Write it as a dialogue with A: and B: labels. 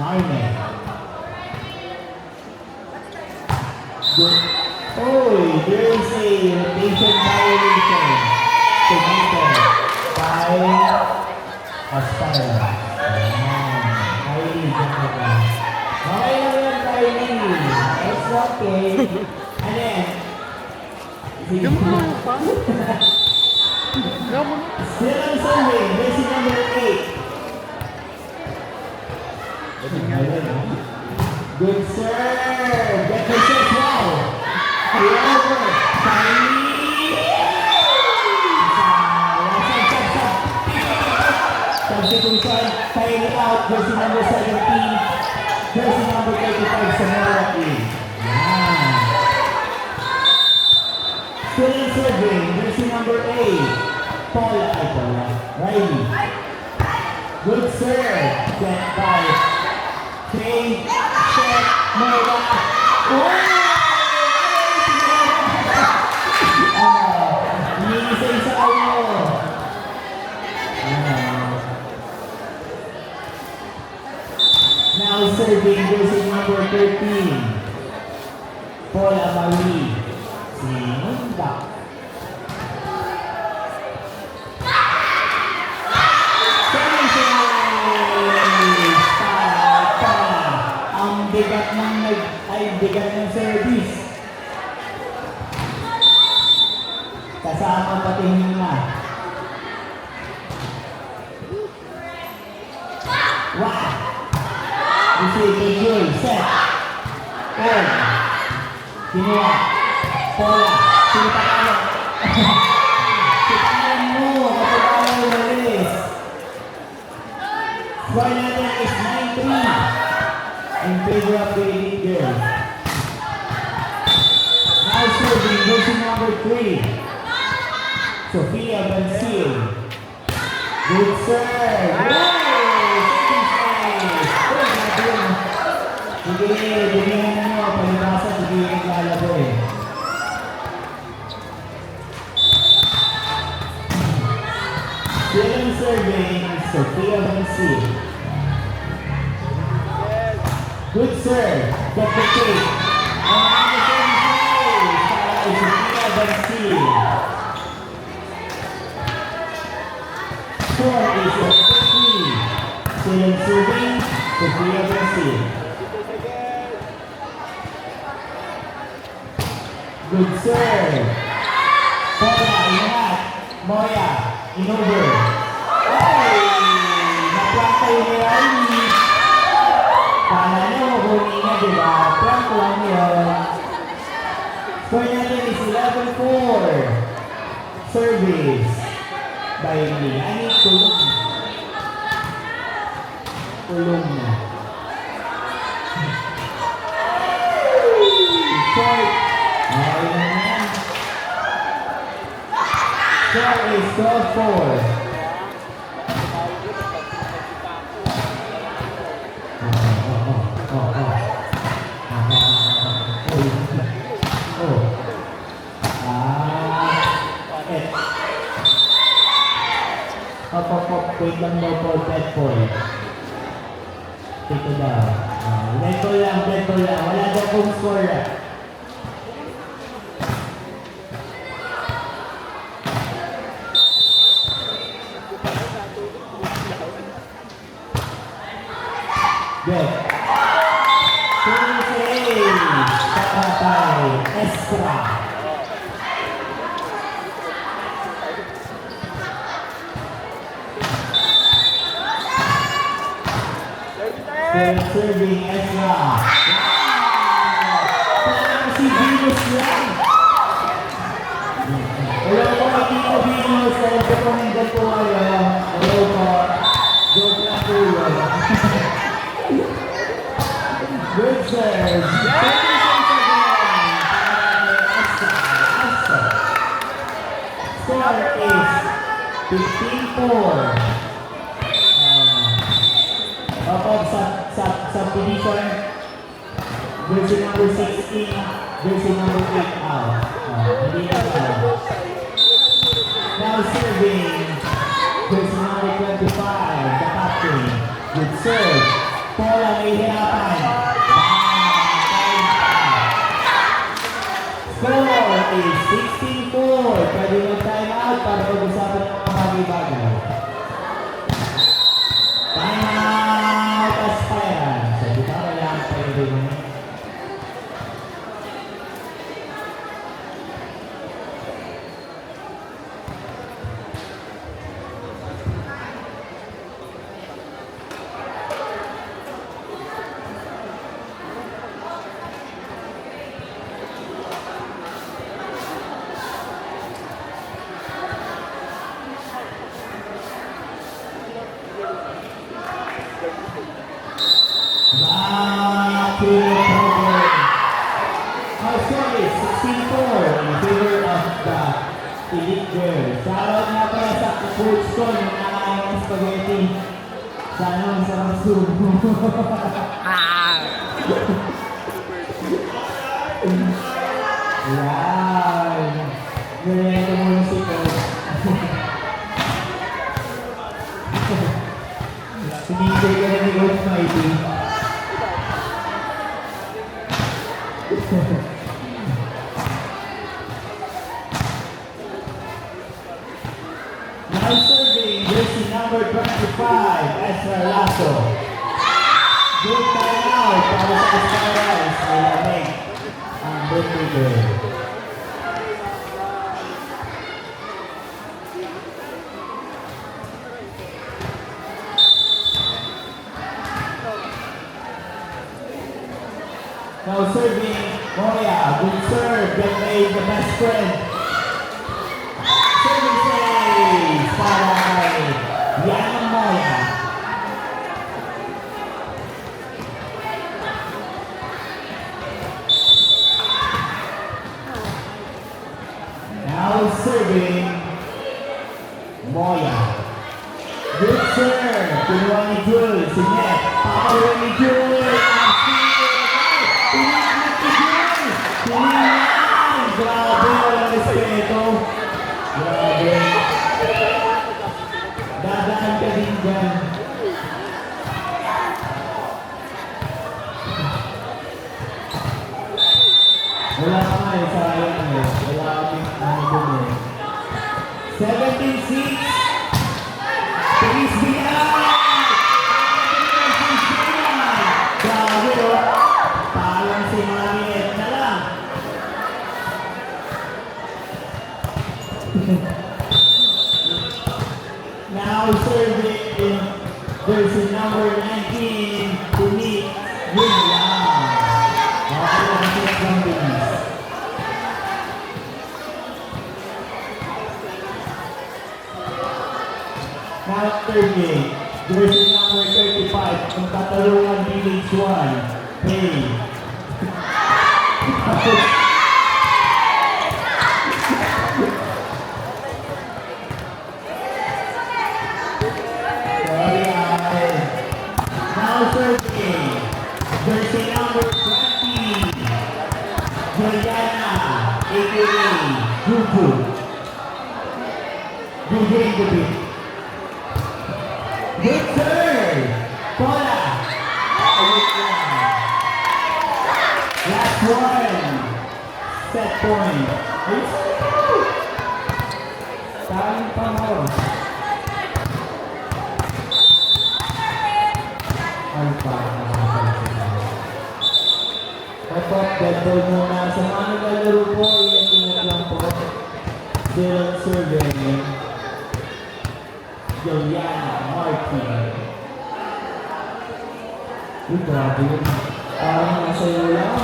A: Arne. Good. Oh, there is a rotation violation. Committed by Aspire. Kylie, Jacob. Okay lang yan, Kylie. It's okay. And then, still on serving, jersey number 8. Good serve. Get the set well. Over. Kylie. Substitution. Kylie out. Jersey number 17. Jersey number 35. Samora in. Still in serving. Jersey number 8. Paula. Riley. Good serve. Get by Kay. Check. Mora. Isa-isa kayo. Now serving jersey number 13. Paula Marie. Si Munda. Bigat ng service. Kasama pati na. Wow! Receive goal. Set. On. Kinuha. Paula. Sinipakalan. Sinipakalan mo. Kapag mo umalis. Score natin is 9-3 in favor of the elite girls. Now serving jersey number 3. Sophia Bansil. Good serve. Sige, bigyan nyo. Palibasa, sige naglalabo eh. Still serving Sophia Bansil. Good serve. Get the kick. Sophia Bansil. Score is 3. Still serving Sophia Bansil. Good serve. Paula, inangat. Moya, inover. Ay! Naplanta yung Riley. Kala nyo, huli na, diba? Prank lang yun. Score natin is 11-4. Service by me. Ani, tulong. Tulong na. Short. Okay na yan. Score is 12-4. Wait lang daw po, dead point. Dito daw. Dead lang. Wala daw pong score. Good. Kapatay. Extra. Serving Ezra. Parang si Venus lang. Hello po, Tito Venus. Recommended po kayo. Hello po. Joke lang po yun. Good serve. Score is 15-4. Subdivision, jersey number 16, jersey number 8 out. Now serving, jersey number 25, the captain. Good serve. Paula nahihirapan. Score is 16-4. Pwede mag-time out para pag-usapan ng mga bagay-bagay. Time out, Aspiran. So, di ba kailangan pwede mo? Shoutout nga pala sa coach ko yung nakain ng spaghetti. Sana ang sarang sumo. Yan. Ganyan ko muna si coach. Sinigay ka na ni Coach Mighty. Now serving jersey number 25, Ezra Lasso. Good time out para sa Aspirants. Nilamig ang birthday girl. Now serving Moya. Good serve. Get made the best friend. Serving saves para kay Yana Moya. Now serving Moya. Good serve. Kinuha ni Jules. Si Net. Pakuha ni Jules. Grabe, walang respeto. Grabe. Dadaan ka din dyan. Wala ka nga eh, sayang eh. Wala kaming ano dun eh. 17-6. Please be out! Grabe oh. Parang si Mariette na lang. Now serving jersey number 19 to meet Yunyan. Okay lang sila ng bilis. Now serving jersey number 35 ang Katarungan Village 1. Hey. Now serving jersey number 20, Juliana, a.k.a. Juju. Juju in the beat. Good serve! Paula! Last one. Set point. Taling pangoro. Ay pa, dapat deadball muna. Sa mga naglalaro po, ingat lang po. Dylan serving Juliana Martin. Uy, grabe yun. Parang nasa iyo lang.